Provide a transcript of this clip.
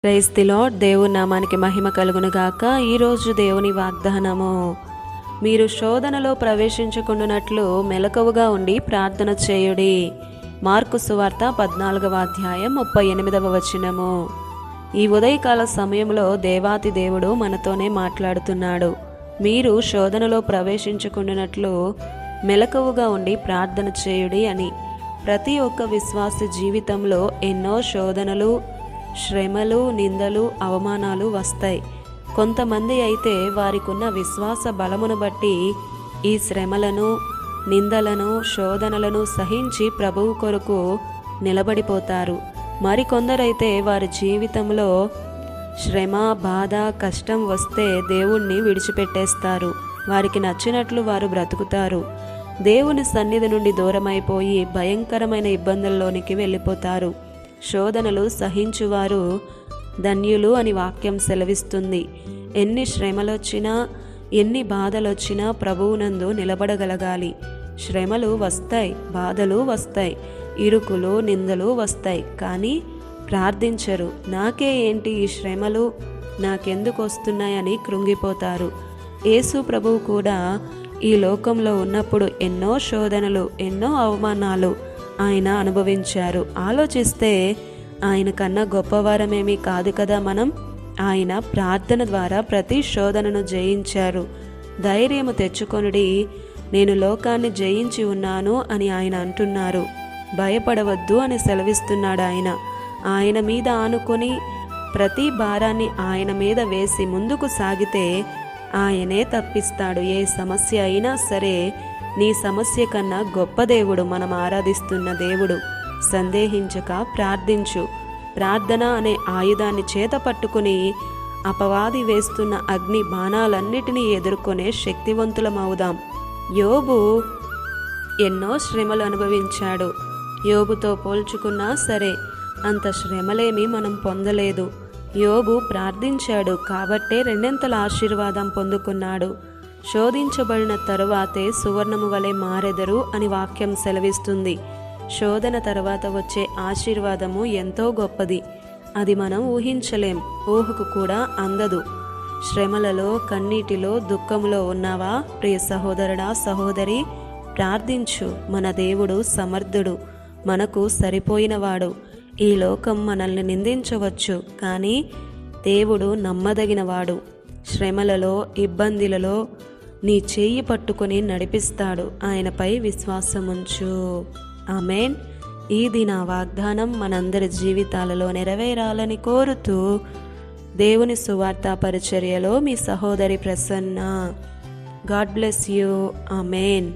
Praise the lord. దేవుని నామానికి మహిమ కలుగును గాక. ఈరోజు దేవుని వాగ్దానము, మీరు శోధనలో ప్రవేశించకుండానట్లు మెలకువగా ఉండి ప్రార్థన చేయుడి. మార్కు సువార్త 14వ అధ్యాయం 38వ వచనము. ఈ ఉదయకాల సమయంలో దేవాతి దేవుడు మనతోనే మాట్లాడుతున్నాడు. మీరు శోధనలో ప్రవేశించకుండానట్లు మెలకువగా ఉండి ప్రార్థన చేయుడి అని. ప్రతి ఒక్క విశ్వాసి జీవితంలో ఎన్నో శోధనలు, శ్రమలు, నిందలు, అవమానాలు వస్తాయి. కొంతమంది అయితే వారికున్న విశ్వాస బలమును బట్టి ఈ శ్రమలను, నిందలను, శోధనలను సహించి ప్రభువు కొరకు నిలబడిపోతారు. మరికొందరైతే వారి జీవితంలో శ్రమ, బాధ, కష్టం వస్తే దేవుణ్ణి విడిచిపెట్టేస్తారు. వారికి నచ్చినట్లు వారు బ్రతుకుతారు. దేవుని సన్నిధి నుండి దూరమైపోయి భయంకరమైన ఇబ్బందుల్లోనికి వెళ్ళిపోతారు. శోధనలు సహించువారు ధన్యులు అని వాక్యం సెలవిస్తుంది. ఎన్ని శ్రమలొచ్చినా, ఎన్ని బాధలొచ్చినా ప్రభువునందు నిలబడగలగాలి. శ్రమలు వస్తాయి, బాధలు వస్తాయి, ఇరుకులు, నిందలు వస్తాయి. కానీ ప్రార్థించరు. నాకే ఏంటి ఈ శ్రమలు, నాకెందుకు వస్తున్నాయని కృంగిపోతారు. యేసు ప్రభువు కూడా ఈ లోకంలో ఉన్నప్పుడు ఎన్నో శోధనలు, ఎన్నో అవమానాలు ఆయన అనుభవించారు. ఆలోచిస్తే ఆయన కన్నా గొప్పవారమేమీ కాదు కదా మనం. ఆయన ప్రార్థన ద్వారా ప్రతి శోధనను జయించారు. ధైర్యము తెచ్చుకొనుడి, నేను లోకాన్ని జయించి ఉన్నాను అని ఆయన అంటున్నారు. భయపడవద్దు అని సెలవిస్తున్నాడు ఆయన. ఆయన మీద ఆనుకొని ప్రతి భారాన్ని ఆయన మీద వేసి ముందుకు సాగితే ఆయనే తప్పిస్తాడు. ఏ సమస్య అయినా సరే నీ సమస్య కన్నా గొప్ప దేవుడు మనం ఆరాధిస్తున్న దేవుడు. సందేహించక ప్రార్థించు. ప్రార్థన అనే ఆయుధాన్ని చేత పట్టుకుని అపవాది వేస్తున్న అగ్ని బాణాలన్నిటినీ ఎదుర్కొనే శక్తివంతులమవుదాం. యోబు ఎన్నో శ్రమలు అనుభవించాడు. యోబుతో పోల్చుకున్నా సరే అంత శ్రమలేమీ మనం పొందలేదు. యోబు ప్రార్థించాడు కాబట్టే రెండింతల ఆశీర్వాదం పొందుకున్నాడు. శోధించబడిన తరువాతే సువర్ణము వలె మారెదరు అని వాక్యం సెలవిస్తుంది. శోధన తర్వాత వచ్చే ఆశీర్వాదము ఎంతో గొప్పది. అది మనం ఊహించలేం, ఊహకు కూడా అందదు. శ్రమలలో, కన్నీటిలో, దుఃఖంలో ఉన్నావా ప్రియ సహోదరుడా, సహోదరి? ప్రార్థించు. మన దేవుడు సమర్థుడు, మనకు సరిపోయినవాడు. ఈ లోకం మనల్ని నిందించవచ్చు, కానీ దేవుడు నమ్మదగినవాడు. శ్రమలలో, ఇబ్బందులలో నీ చేయి పట్టుకొని నడిపిస్తాడు. ఆయనపై విశ్వాసముంచు. ఆమేన్. ఈ దిన వాగ్దానం మనందరి జీవితాలలో నెరవేరాలని కోరుతూ దేవుని సువార్త పరిచర్యలో మీ సహోదరి Prasanna. God bless you. Amen.